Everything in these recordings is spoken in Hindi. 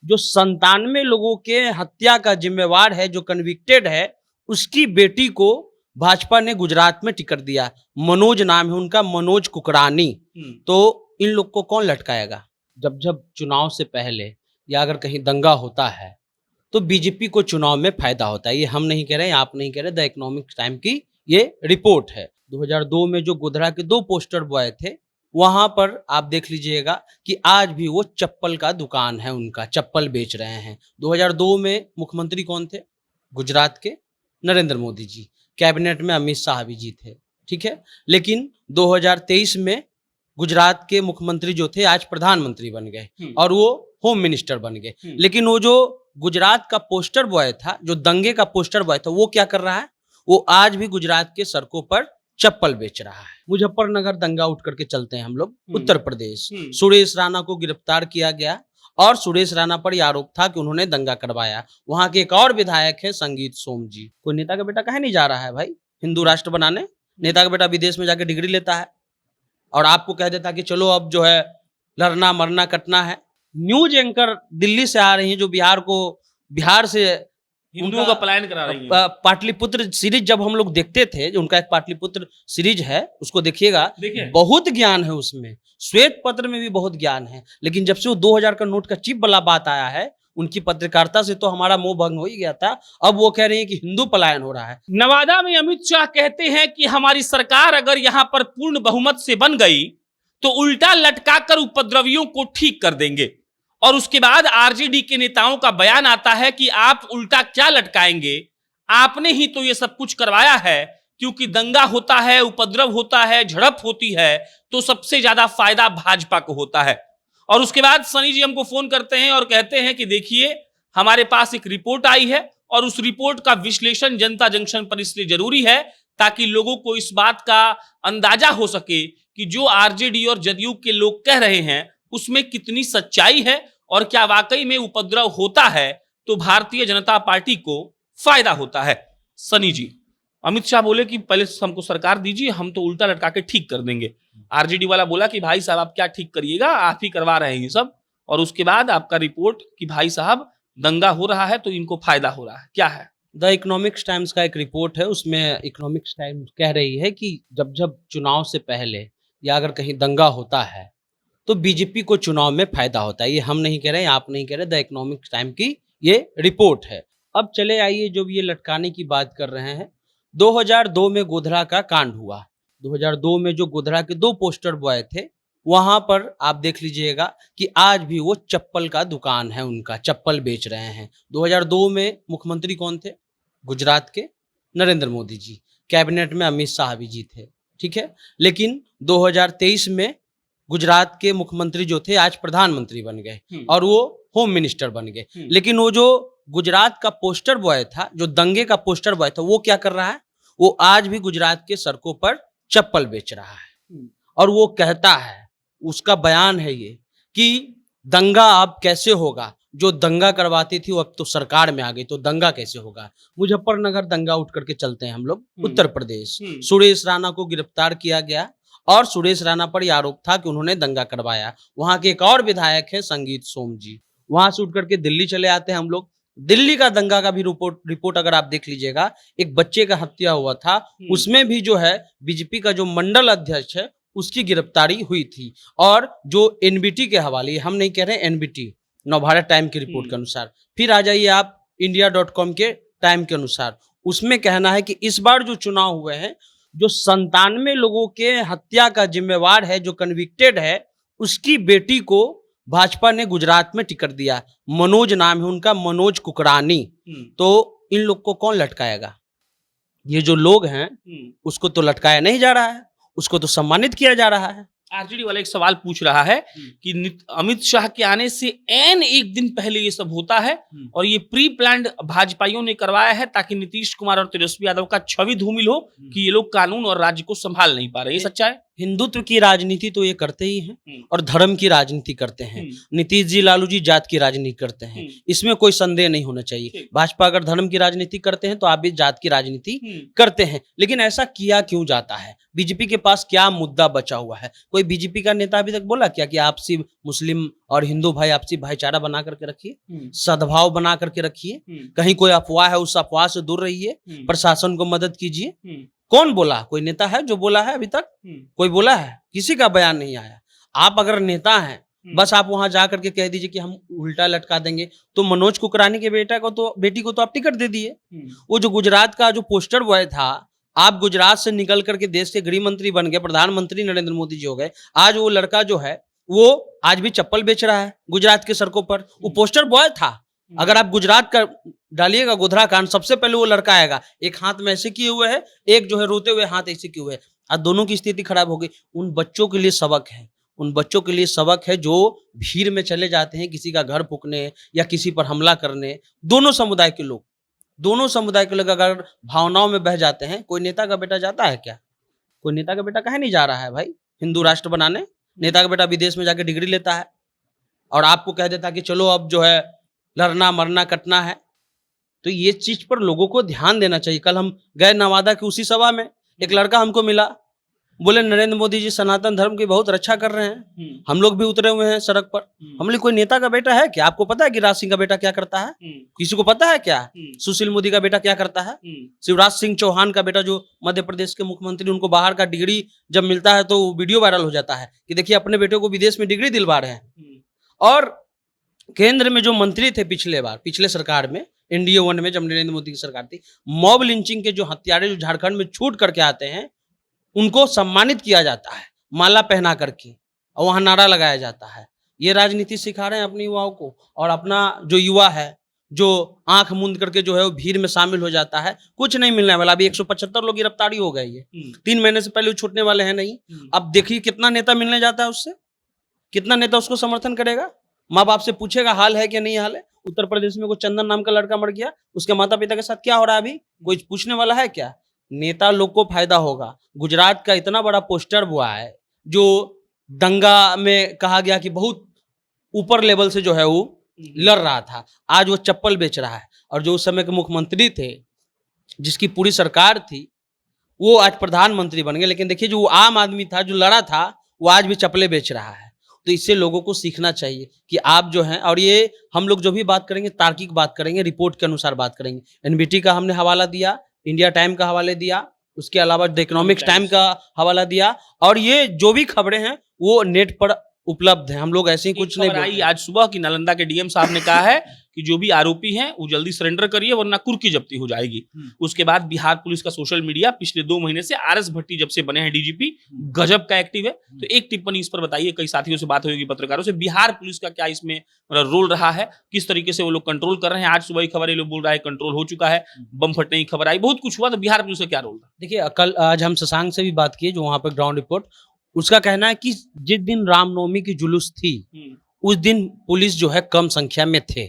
जो 97 लोगों के हत्या का जिम्मेवार है, जो कन्विक्टेड है, उसकी बेटी को भाजपा ने गुजरात में टिकट दिया। मनोज नाम है उनका, मनोज कुकरानी। तो इन लोग को कौन लटकाएगा? जब जब चुनाव से पहले या अगर कहीं दंगा होता है तो बीजेपी को चुनाव में फायदा होता है। ये हम नहीं कह रहे हैं, आप नहीं कह रहे, द इकोनॉमिक टाइम की ये रिपोर्ट है। 2002 में जो गोधरा के 2 पोस्टर बॉय थे, वहां पर आप देख लीजिएगा कि आज भी वो चप्पल का दुकान है उनका, चप्पल बेच रहे हैं। 2002 में मुख्यमंत्री कौन थे? गुजरात के नरेंद्र मोदी जी। कैबिनेट में अमित शाह भी जी थे, ठीक है। लेकिन 2023 में गुजरात के मुख्यमंत्री जो थे आज प्रधानमंत्री बन गए और वो होम मिनिस्टर बन गए। लेकिन वो जो गुजरात का पोस्टर बॉय था, जो दंगे का पोस्टर बॉय था, वो क्या कर रहा है? वो आज भी गुजरात के सड़कों पर चप्पल बेच रहा है। मुजफ्फरनगर दंगा उठ करके चलते हैं हम लोग, उत्तर प्रदेश। सुरेश राणा को गिरफ्तार किया गया और सुरेश राणा पर यह आरोप था कि उन्होंने दंगा करवाया। वहां के एक और विधायक है संगीत सोम जी। कोई नेता का बेटा कहे नहीं जा रहा है भाई हिंदू राष्ट्र बनाने? नेता का बेटा विदेश में जाके डिग्री लेता है और आपको कह देता कि चलो अब जो है लड़ना मरना कटना है। न्यूज एंकर दिल्ली से आ रही हैं जो बिहार से हिंदुओं का पलायन करा रही है। पाटलिपुत्र सीरीज जब हम लोग देखते थे, जो उनका एक पाटलिपुत्र सीरीज है, उसको देखिएगा, बहुत ज्ञान है उसमें। श्वेत पत्र में भी बहुत ज्ञान है। लेकिन जब से वो 2000 का नोट का चिप वाला बात आया है, उनकी पत्रकारिता से तो हमारा मोह भंग हो ही गया था। अब वो कह रहे हैं कि हिंदू पलायन हो रहा है। नवादा में अमित शाह कहते हैं कि हमारी सरकार अगर यहां पर पूर्ण बहुमत से बन गई तो उल्टा लटकाकर उपद्रवियों को ठीक कर देंगे। और उसके बाद आरजेडी के नेताओं का बयान आता है कि आप उल्टा क्या लटकाएंगे, आपने ही तो ये सब कुछ करवाया है। क्योंकि दंगा होता है, उपद्रव होता है, झड़प होती है, तो सबसे ज्यादा फायदा भाजपा को होता है। और उसके बाद सनी जी हमको फोन करते हैं और कहते हैं कि देखिए हमारे पास एक रिपोर्ट आई है और उस रिपोर्ट का विश्लेषण जनता जंक्शन पर इसलिए जरूरी है ताकि लोगों को इस बात का अंदाजा हो सके कि जो आरजेडी और जदयू के लोग कह रहे हैं उसमें कितनी सच्चाई है और क्या वाकई में उपद्रव होता है तो भारतीय जनता पार्टी को फायदा होता है। सनी जी, अमित शाह बोले कि पहले हमको सरकार दीजिए, हम तो उल्टा लटका के ठीक कर देंगे। आरजेडी वाला बोला कि भाई साहब आप क्या ठीक करिएगा, आप ही करवा रहे हैं ये सब। और उसके बाद आपका रिपोर्ट कि भाई साहब दंगा हो रहा है तो इनको फायदा हो रहा है, क्या है? द इकोनॉमिक्स टाइम्स का एक रिपोर्ट है, उसमें इकोनॉमिक्स टाइम्स कह रही है कि जब जब चुनाव से पहले या अगर कहीं दंगा होता है तो बीजेपी को चुनाव में फायदा होता है। ये हम नहीं कह रहे हैं, आप नहीं कह रहे, द इकोनॉमिक्स टाइम की ये रिपोर्ट है। अब चले आइए, जो ये लटकाने की बात कर रहे हैं, 2002 में गोधरा का कांड हुआ। 2002 में जो गोधरा के 2 पोस्टर बॉय थे, वहां पर आप देख लीजिएगा कि आज भी वो चप्पल का दुकान है उनका, चप्पल बेच रहे हैं। 2002 में मुख्यमंत्री कौन थे? गुजरात के नरेंद्र मोदी जी। कैबिनेट में अमित शाह भी जी थे, ठीक है। लेकिन 2023 में गुजरात के मुख्यमंत्री जो थे आज प्रधानमंत्री बन गए और वो होम मिनिस्टर बन गए। लेकिन वो जो गुजरात का पोस्टर बॉय था, जो दंगे का पोस्टर बॉय था, वो क्या कर रहा है? वो आज भी गुजरात के सड़कों पर चप्पल बेच रहा है। और वो कहता है, उसका बयान है ये, कि दंगा अब कैसे होगा? जो दंगा करवाती थी वो अब तो सरकार में आ गई, तो दंगा कैसे होगा? मुजफ्फरनगर दंगा उठ करके चलते हैं हम लोग, उत्तर प्रदेश। सुरेश राणा को गिरफ्तार किया गया और सुरेश राणा पर यह आरोप था कि उन्होंने दंगा करवाया। वहां के एक और विधायक है संगीत सोम जी। वहां से उठ करके दिल्ली चले आते हैं हम लोग। दिल्ली का दंगा का भी रिपोर्ट अगर आप देख लीजिएगा, एक बच्चे का हत्या हुआ था, उसमें भी जो है बीजेपी का जो मंडल अध्यक्ष है उसकी गिरफ्तारी हुई थी। और जो एनबीटी के हवाले, हम नहीं कह रहे एनबीटी, नवभारत टाइम की रिपोर्ट के अनुसार, फिर आ जाइए आप इंडिया.com के टाइम के अनुसार, उसमें कहना है कि इस बार जो चुनाव हुए हैं, जो 97 लोगों के हत्या का जिम्मेवार है, जो कन्विक्टेड है, उसकी बेटी को भाजपा ने गुजरात में टिकट दिया। मनोज नाम है उनका, मनोज कुकरानी। तो इन लोग को कौन लटकाएगा? ये जो लोग हैं उसको तो लटकाया नहीं जा रहा है, उसको तो सम्मानित किया जा रहा है। आरजेडी वाला एक सवाल पूछ रहा है कि अमित शाह के आने से एन एक दिन पहले ये सब होता है और ये प्री प्लान्ड भाजपाइयों ने करवाया है ताकि नीतीश कुमार और तेजस्वी यादव का छवि धूमिल हो कि ये लोग कानून और राज्य को संभाल नहीं पा रहे। ये सच्चा है? हिंदुत्व की राजनीति तो ये करते ही हैं और धर्म की राजनीति करते हैं। नीतीश जी, लालू जी जात की राजनीति करते हैं, इसमें कोई संदेह नहीं होना चाहिए। भाजपा अगर धर्म की राजनीति करते हैं तो आप भी जात की राजनीति करते हैं। लेकिन ऐसा किया क्यों जाता है? बीजेपी के पास क्या मुद्दा बचा हुआ है? कोई बीजेपी का नेता अभी तक बोला क्या कि आपसी मुस्लिम और हिंदू भाई आपसी भाईचारा बना करके रखिए, सद्भाव बना करके रखिए, कहीं कोई अफवाह है उस अफवाह से दूर रहिए, प्रशासन को मदद कीजिए। कौन बोला? कोई नेता है जो बोला है अभी तक? कोई बोला है? किसी का बयान नहीं आया। आप अगर नेता हैं, बस आप वहां जा करके कह दीजिए कि हम उल्टा लटका देंगे, तो मनोज कुकरानी के बेटी को तो आप टिकट दे दिए। वो जो गुजरात का जो पोस्टर बॉय था, आप गुजरात से निकल करके देश के गृह मंत्री बन गए, प्रधानमंत्री नरेंद्र मोदी जी हो गए। आज वो लड़का जो है वो आज भी चप्पल बेच रहा है गुजरात के सड़कों पर। वो पोस्टर बॉय था। अगर आप गुजरात का डालिएगा गोधरा कांड, सबसे पहले वो लड़का आएगा। एक हाथ में ऐसे किए हुए है, एक जो है रोते हुए हाथ ऐसे किए हुए है। आज दोनों की स्थिति खराब हो गई। उन बच्चों के लिए सबक है, उन बच्चों के लिए सबक है जो भीड़ में चले जाते हैं किसी का घर फूकने या किसी पर हमला करने। दोनों समुदाय के लोग अगर भावनाओं में बह जाते हैं। कोई नेता का बेटा जाता है क्या? कोई नेता का बेटा कहीं नहीं जा रहा है भाई हिंदू राष्ट्र बनाने। नेता का बेटा विदेश में जाके डिग्री लेता है और आपको कह देता है कि चलो अब जो है लड़ना मरना कटना है। तो ये चीज पर लोगों को ध्यान देना चाहिए। कल हम गए नवादा की उसी सभा में, एक लड़का हमको मिला, बोले नरेंद्र मोदी जी सनातन धर्म की बहुत रक्षा कर रहे हैं, हम लोग भी उतरे हुए हैं सड़क पर। हमने कोई नेता का बेटा है क्या? आपको पता है गिरिराज सिंह का बेटा क्या करता है? किसी को पता है क्या? सुशील मोदी का बेटा क्या करता है? शिवराज सिंह चौहान का बेटा जो मध्य प्रदेश के मुख्यमंत्री, उनको बाहर का डिग्री जब मिलता है तो वीडियो वायरल हो जाता है कि देखिए अपने बेटे को विदेश में डिग्री दिलवा रहे हैं। और केंद्र में जो मंत्री थे पिछले सरकार में, NDA 1 में जब नरेंद्र मोदी की सरकार थी, मॉब लिंचिंग के जो हत्यारे जो झारखंड में छूट करके आते हैं उनको सम्मानित किया जाता है माला पहना करके, और वहां नारा लगाया जाता है। ये राजनीति सिखा रहे हैं अपने युवाओं को। और अपना जो युवा है जो आंख मूंद करके जो है वो भीड़ में शामिल हो जाता है, कुछ नहीं मिलने वाला। अभी 175 लोग गिरफ्तारी हो गए, ये 3 महीने से पहले छूटने वाले हैं नहीं। अब देखिए कितना नेता मिलने जाता है उससे, कितना नेता उसको समर्थन करेगा। माँ बाप से पूछेगा हाल है कि नहीं हाल है। उत्तर प्रदेश में कोई चंदन नाम का लड़का मर गया, उसके माता पिता के साथ क्या हो रहा है अभी कोई पूछने वाला है क्या? नेता लोग को फायदा होगा। गुजरात का इतना बड़ा पोस्टर हुआ है जो दंगा में कहा गया कि बहुत ऊपर लेवल से जो है वो लड़ रहा था, आज वो चप्पल बेच रहा है। और जो उस समय के मुख्यमंत्री थे, जिसकी पूरी सरकार थी, वो आज प्रधानमंत्री बन गए। लेकिन देखिए जो आम आदमी था जो लड़ा था, वो आज भी चप्पलें बेच रहा है। तो इससे लोगों को सीखना चाहिए कि आप जो हैं, और ये हम लोग जो भी बात करेंगे तार्किक बात करेंगे, रिपोर्ट के अनुसार बात करेंगे। NBT का हमने हवाला दिया, इंडिया टाइम का हवाले दिया, उसके अलावा द इकोनॉमिक्स टाइम का हवाला दिया, और ये जो भी खबरें हैं वो नेट पर उपलब्ध है। हम लोग ऐसे ही कुछ नहीं आई आज सुबह की नालंदा के DM साहब ने कहा है कि जो भी आरोपी हैं वो जल्दी सरेंडर करिए वरना कुर्की जब्ती हो जाएगी। उसके बाद बिहार पुलिस का सोशल मीडिया पिछले 2 महीने से RS भट्टी जब से बने हैं DGP, गजब का एक्टिव है। तो एक टिप्पणी इस पर बताइए, कई साथियों से बात होगी पत्रकारों से, बिहार पुलिस का क्या इसमें रोल रहा है, किस तरीके से वो लोग कंट्रोल कर रहे हैं? आज सुबह की खबर ये लोग बोल रहा है कंट्रोल हो चुका है, बम फटने की खबर आई, बहुत कुछ हुआ, तो बिहार पुलिस का क्या रोल था? देखिए कल आज हम शशांक से भी बात किए जो वहां पर ग्राउंड रिपोर्ट, उसका कहना है कि जिस दिन रामनवमी की जुलूस थी उस दिन पुलिस जो है कम संख्या में थे,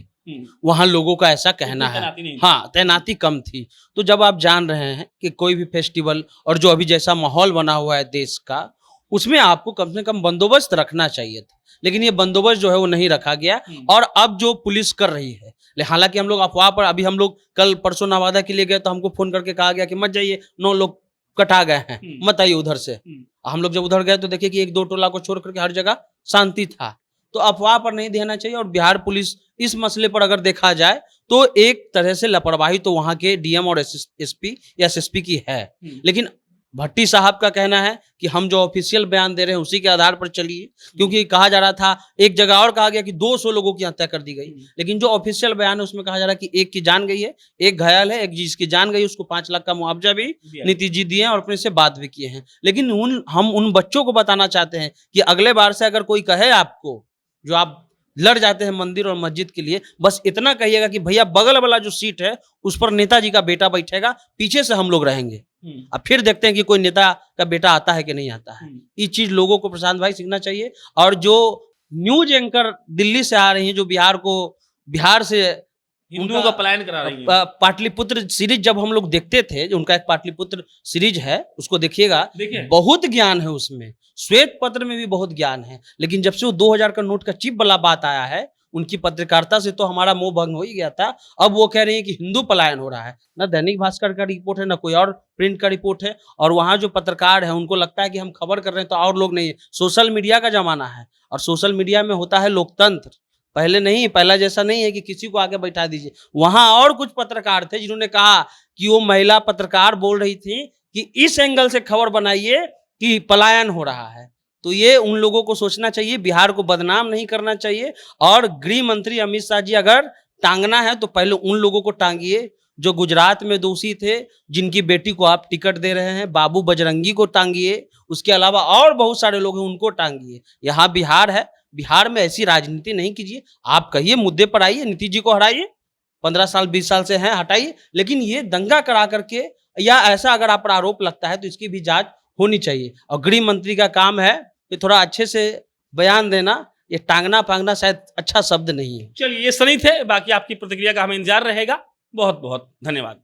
वहां लोगों का ऐसा कहना है। हाँ, तैनाती कम थी। तो जब आप जान रहे हैं कि कोई भी फेस्टिवल और जो अभी जैसा माहौल बना हुआ है देश का, उसमें आपको कम से कम बंदोबस्त रखना चाहिए था, लेकिन ये बंदोबस्त जो है वो नहीं रखा गया। और अब जो पुलिस कर रही है, हालांकि हम लोग अफवाह पर, अभी हम लोग कल परसों नवादा के लिए गए तो हमको फोन करके कहा गया कि मत जाइए, 9 लोग कटा गए हैं, मत आइए उधर से। हम लोग जब उधर गए तो देखिए कि 1-2 टोला को छोड़ करके हर जगह शांति था। तो अफवाह पर नहीं देना चाहिए। और बिहार पुलिस इस मसले पर अगर देखा जाए तो एक तरह से लापरवाही तो वहां के DM और SP या SSP की है। लेकिन भट्टी साहब का कहना है कि हम जो ऑफिशियल बयान दे रहे हैं उसी के आधार पर चलिए, क्योंकि कहा जा रहा था, एक जगह और कहा गया कि 200 लोगों की हत्या कर दी गई, लेकिन जो ऑफिशियल बयान है उसमें कहा जा रहा है कि एक की जान गई है, एक घायल है, एक जिसकी जान गई उसको 5 लाख का मुआवजा भी नीतीश जी दिए और अपने से बात भी किए हैं। लेकिन हम उन बच्चों को बताना चाहते हैं कि अगले बार से अगर कोई कहे आपको, जो आप लड़ जाते हैं मंदिर और मस्जिद के लिए, बस इतना कहिएगा कि भैया बगल वाला जो सीट है उस पर नेताजी का बेटा बैठेगा, पीछे से हम लोग रहेंगे। अब फिर देखते हैं कि कोई नेता का बेटा आता है कि नहीं आता है। ये चीज लोगों को प्रशांत भाई सीखना चाहिए। और जो न्यूज एंकर दिल्ली से आ रही है, जो बिहार से हिंदुओं का पलायन करा रही है, पाटलिपुत्र सीरीज जब हम लोग देखते थे, उनका एक पाटलिपुत्र सीरीज है, उसको देखिएगा, बहुत ज्ञान है उसमें, श्वेत पत्र में भी बहुत ज्ञान है। लेकिन जब से वो 2000 का नोट का चिप वाला बात आया है, उनकी पत्रकारिता से तो हमारा मोह भंग हो ही गया था। अब वो कह रही हैं कि हिंदू पलायन हो रहा है। ना दैनिक भास्कर का रिपोर्ट है, ना कोई और प्रिंट का रिपोर्ट है, और वहाँ जो पत्रकार है उनको लगता है कि हम खबर कर रहे हैं तो और लोग नहीं है। सोशल मीडिया का ज़माना है और सोशल मीडिया में होता है लोकतंत्र। पहले नहीं, पहला जैसा नहीं है कि किसी को आगे बैठा दीजिए। वहाँ और कुछ पत्रकार थे जिन्होंने कहा कि वो महिला पत्रकार बोल रही थी कि इस एंगल से खबर बनाइए कि पलायन हो रहा है। तो ये उन लोगों को सोचना चाहिए, बिहार को बदनाम नहीं करना चाहिए। और गृह मंत्री अमित शाह जी, अगर टांगना है तो पहले उन लोगों को टांगिए जो गुजरात में दोषी थे, जिनकी बेटी को आप टिकट दे रहे हैं। बाबू बजरंगी को टांगिए, उसके अलावा और बहुत सारे लोग हैं, उनको टांगिए। यहाँ बिहार है, बिहार में ऐसी राजनीति नहीं कीजिए। आप कहिए, मुद्दे पर आइए, नीतीश जी को हराइए, 15 साल 20 साल से हैं, हटाइए। लेकिन ये दंगा करा करके, या ऐसा अगर आप पर आरोप लगता है तो इसकी भी जांच होनी चाहिए। और गृह मंत्री का काम है कि थोड़ा अच्छे से बयान देना। ये टांगना फांगना शायद अच्छा शब्द नहीं है। चलिए, ये सनी थे, बाकी आपकी प्रतिक्रिया का हमें इंतजार रहेगा। बहुत बहुत धन्यवाद।